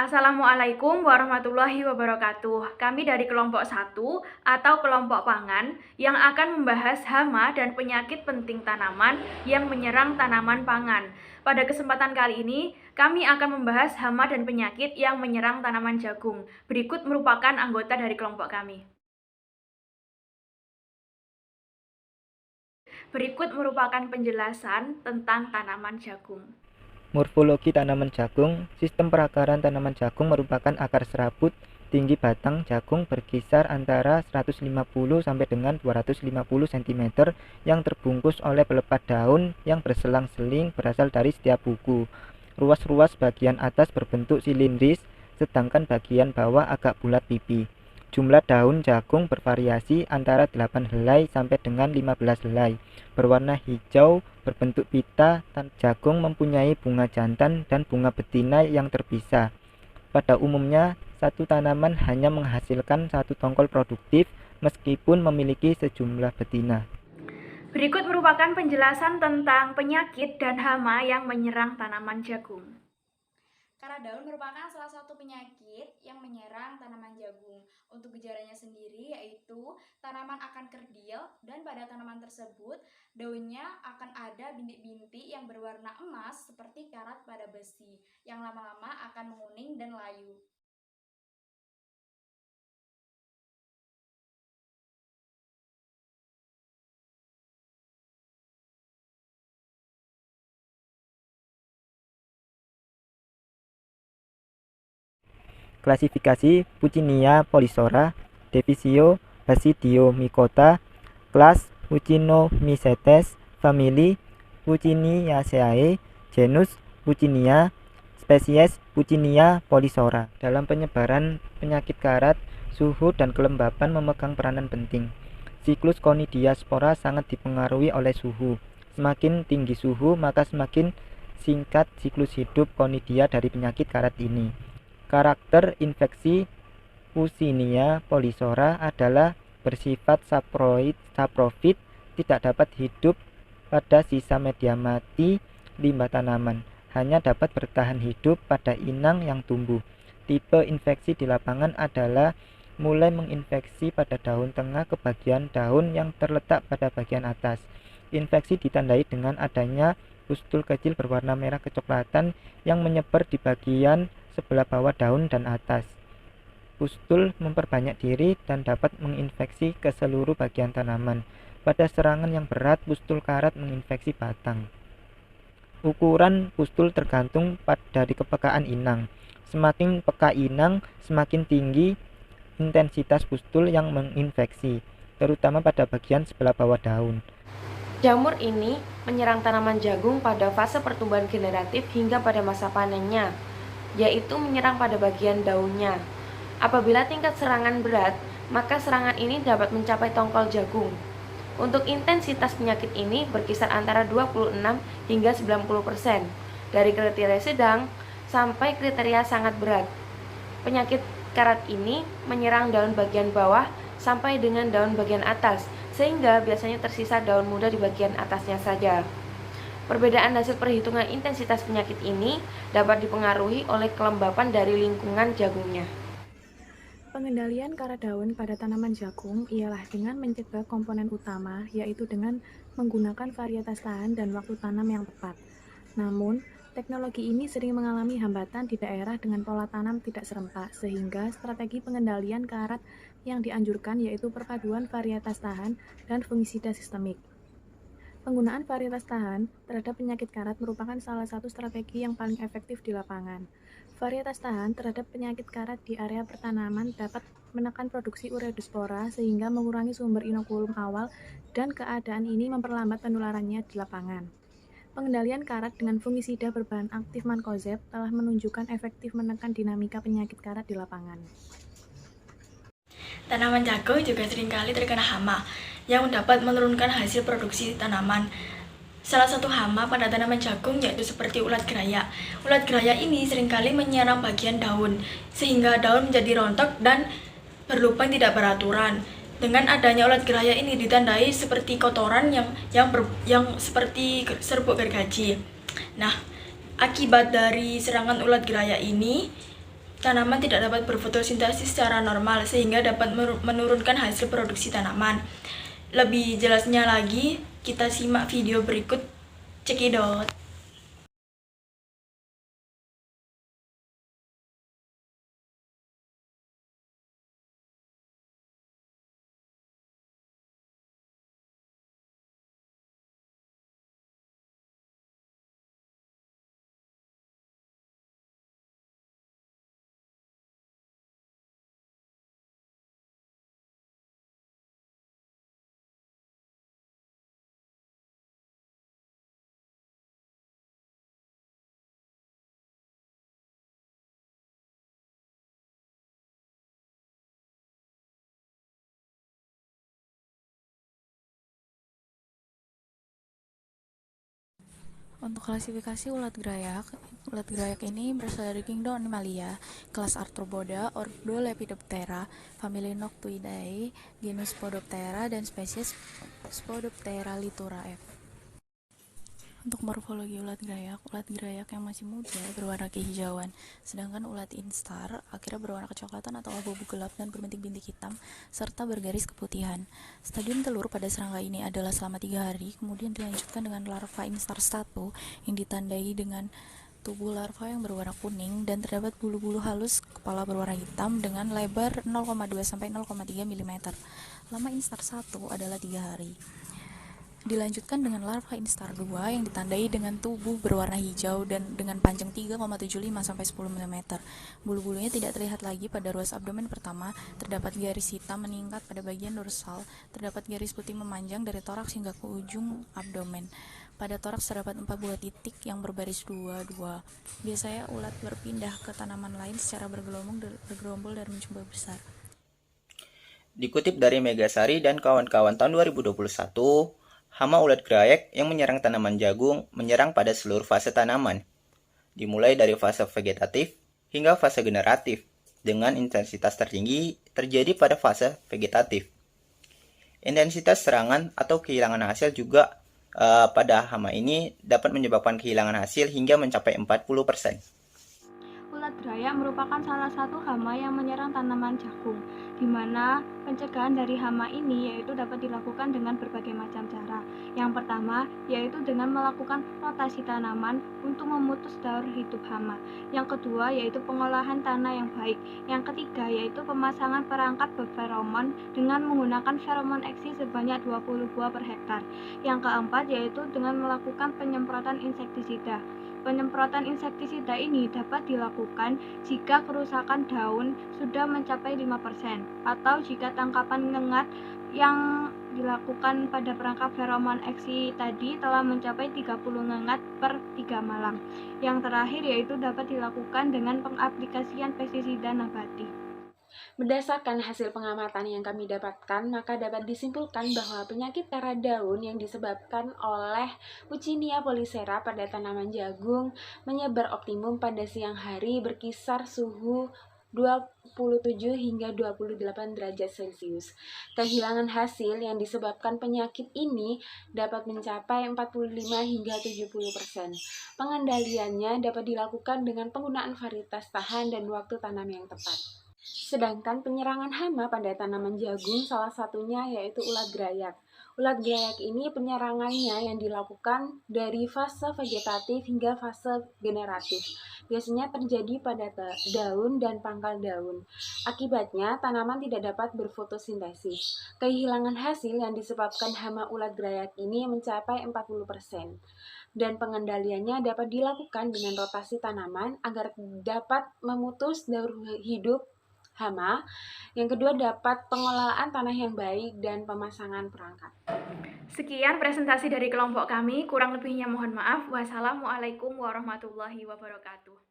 Assalamualaikum warahmatullahi wabarakatuh. Kami dari kelompok 1 atau kelompok pangan yang akan membahas hama dan penyakit penting tanaman yang menyerang tanaman pangan. Pada kesempatan kali ini, kami akan membahas hama dan penyakit yang menyerang tanaman jagung. Berikut merupakan anggota dari kelompok kami. Berikut merupakan penjelasan tentang tanaman jagung. Morfologi tanaman jagung. Sistem perakaran tanaman jagung merupakan akar serabut. Tinggi batang jagung berkisar antara 150 sampai dengan 250 cm yang terbungkus oleh pelepah daun yang berselang-seling berasal dari setiap buku. Ruas-ruas bagian atas berbentuk silindris, sedangkan bagian bawah agak bulat pipi. Jumlah daun jagung bervariasi antara 8 helai sampai dengan 15 helai. Berwarna hijau, berbentuk pita. Jagung mempunyai bunga jantan dan bunga betina yang terpisah. Pada umumnya, satu tanaman hanya menghasilkan satu tongkol produktif meskipun memiliki sejumlah betina. Berikut merupakan penjelasan tentang penyakit dan hama yang menyerang tanaman jagung. Karat daun merupakan salah satu penyakit yang menyerang tanaman jagung. Untuk gejalanya sendiri yaitu tanaman akan kerdil dan pada tanaman tersebut daunnya akan ada bintik-bintik yang berwarna emas seperti karat pada besi yang lama-lama akan menguning dan layu. Klasifikasi Puccinia polyzora, Divisio Basidiomycota, kelas Puccinomycetes, famili Pucciniaceae, genus Puccinia, spesies Puccinia polyzora. Dalam penyebaran penyakit karat, suhu dan kelembapan memegang peranan penting. Siklus Conidiaspora sangat dipengaruhi oleh suhu. Semakin tinggi suhu, maka semakin singkat siklus hidup Conidia dari penyakit karat ini. Karakter infeksi Puccinia polyzora adalah bersifat saprofit, tidak dapat hidup pada sisa media mati limbah tanaman, hanya dapat bertahan hidup pada inang yang tumbuh. Tipe infeksi di lapangan adalah mulai menginfeksi pada daun tengah ke bagian daun yang terletak pada bagian atas. Infeksi ditandai dengan adanya pustul kecil berwarna merah kecoklatan yang menyebar di bagian sebelah bawah daun dan atas. Pustul memperbanyak diri dan dapat menginfeksi ke seluruh bagian tanaman. Pada serangan yang berat, pustul karat menginfeksi batang. Ukuran pustul tergantung dari kepekaan inang. Semakin peka inang, semakin tinggi intensitas pustul yang menginfeksi, terutama pada bagian sebelah bawah daun. Jamur ini menyerang tanaman jagung pada fase pertumbuhan generatif hingga pada masa panennya, yaitu menyerang pada bagian daunnya. Apabila tingkat serangan berat, maka serangan ini dapat mencapai tongkol jagung. Untuk intensitas penyakit ini berkisar antara 26 hingga 90%, dari kriteria sedang sampai kriteria sangat berat. Penyakit karat ini menyerang daun bagian bawah sampai dengan daun bagian atas, sehingga biasanya tersisa daun muda di bagian atasnya saja. Perbedaan hasil perhitungan intensitas penyakit ini dapat dipengaruhi oleh kelembapan dari lingkungan jagungnya. Pengendalian karat daun pada tanaman jagung ialah dengan mencegah komponen utama, yaitu dengan menggunakan varietas tahan dan waktu tanam yang tepat. Namun, teknologi ini sering mengalami hambatan di daerah dengan pola tanam tidak serempak, sehingga strategi pengendalian karat yang dianjurkan yaitu perpaduan varietas tahan dan fungisida sistemik. Penggunaan varietas tahan terhadap penyakit karat merupakan salah satu strategi yang paling efektif di lapangan. Varietas tahan terhadap penyakit karat di area pertanaman dapat menekan produksi ureospora sehingga mengurangi sumber inokulum awal dan keadaan ini memperlambat penularannya di lapangan. Pengendalian karat dengan fungisida berbahan aktif mancozeb telah menunjukkan efektif menekan dinamika penyakit karat di lapangan. Tanaman jagung juga seringkali terkena hama yang dapat menurunkan hasil produksi tanaman. Salah satu hama pada tanaman jagung yaitu seperti ulat geraya. Ulat geraya ini seringkali menyerang bagian daun, sehingga daun menjadi rontok dan berlubang tidak beraturan. Dengan adanya ulat geraya ini ditandai seperti kotoran yang seperti serbuk gergaji. Nah, akibat dari serangan ulat geraya ini, tanaman tidak dapat berfotosintesis secara normal sehingga dapat menurunkan hasil produksi tanaman. Lebih jelasnya lagi, kita simak video berikut. Cekidot. Untuk klasifikasi ulat gerayak ini berasal dari kingdom Animalia, kelas Arthropoda, ordo Lepidoptera, famili Noctuidae, genus Spodoptera, dan spesies Spodoptera litura F. Untuk morfologi ulat gerayak yang masih muda berwarna kehijauan, sedangkan ulat instar akhirnya berwarna kecoklatan atau abu-abu gelap dan berbintik-bintik hitam, serta bergaris keputihan. Stadium telur pada serangga ini adalah selama 3 hari, kemudian dilanjutkan dengan larva instar 1 yang ditandai dengan tubuh larva yang berwarna kuning dan terdapat bulu-bulu halus kepala berwarna hitam dengan lebar 0,2-0,3 mm. Lama instar 1 adalah 3 hari. Dilanjutkan dengan larva instar 2 yang ditandai dengan tubuh berwarna hijau dan dengan panjang 3,75-10 mm. Bulu-bulunya tidak terlihat lagi pada ruas abdomen pertama, terdapat garis hitam meningkat pada bagian dorsal, terdapat garis putih memanjang dari toraks hingga ke ujung abdomen. Pada toraks terdapat 4 buah titik yang berbaris 2-2. Biasanya ulat berpindah ke tanaman lain secara bergerombol dan mencoba besar. Dikutip dari Megasari dan kawan-kawan tahun 2021, hama ulat gerayak yang menyerang tanaman jagung menyerang pada seluruh fase tanaman, dimulai dari fase vegetatif hingga fase generatif, dengan intensitas tertinggi terjadi pada fase vegetatif. Intensitas serangan atau kehilangan hasil juga pada hama ini dapat menyebabkan kehilangan hasil hingga mencapai 40%. Ulat gerayak merupakan salah satu hama yang menyerang tanaman jagung, di mana pencegahan dari hama ini yaitu dapat dilakukan dengan berbagai macam cara. Yang pertama yaitu dengan melakukan rotasi tanaman untuk memutus daur hidup hama. Yang kedua yaitu pengolahan tanah yang baik. Yang ketiga yaitu pemasangan perangkap feromon dengan menggunakan feromon eksi sebanyak 20 buah per hektar. Yang keempat yaitu dengan melakukan penyemprotan insektisida. Penyemprotan insektisida ini dapat dilakukan jika kerusakan daun sudah mencapai 5% atau jika tangkapan ngengat yang dilakukan pada perangkap feromon eksi tadi telah mencapai 30 ngengat per 3 malam. Yang terakhir yaitu dapat dilakukan dengan pengaplikasian pestisida nabati. Berdasarkan hasil pengamatan yang kami dapatkan, maka dapat disimpulkan bahwa penyakit kara daun yang disebabkan oleh Puccinia polycera pada tanaman jagung menyebar optimum pada siang hari berkisar suhu 27 hingga 28 derajat Celcius. Kehilangan hasil yang disebabkan penyakit ini dapat mencapai 45 hingga 70%. Pengendaliannya dapat dilakukan dengan penggunaan varietas tahan dan waktu tanam yang tepat. Sedangkan penyerangan hama pada tanaman jagung salah satunya yaitu ulat gerayak. Ulat gerayak ini penyerangannya yang dilakukan dari fase vegetatif hingga fase generatif. Biasanya terjadi pada daun dan pangkal daun. Akibatnya tanaman tidak dapat berfotosintesis. Kehilangan hasil yang disebabkan hama ulat gerayak ini mencapai 40%. Dan pengendaliannya dapat dilakukan dengan rotasi tanaman agar dapat memutus daur hidup hama. Yang kedua dapat pengelolaan tanah yang baik dan pemasangan perangkap. Sekian presentasi dari kelompok kami, kurang lebihnya mohon maaf. Wassalamualaikum warahmatullahi wabarakatuh.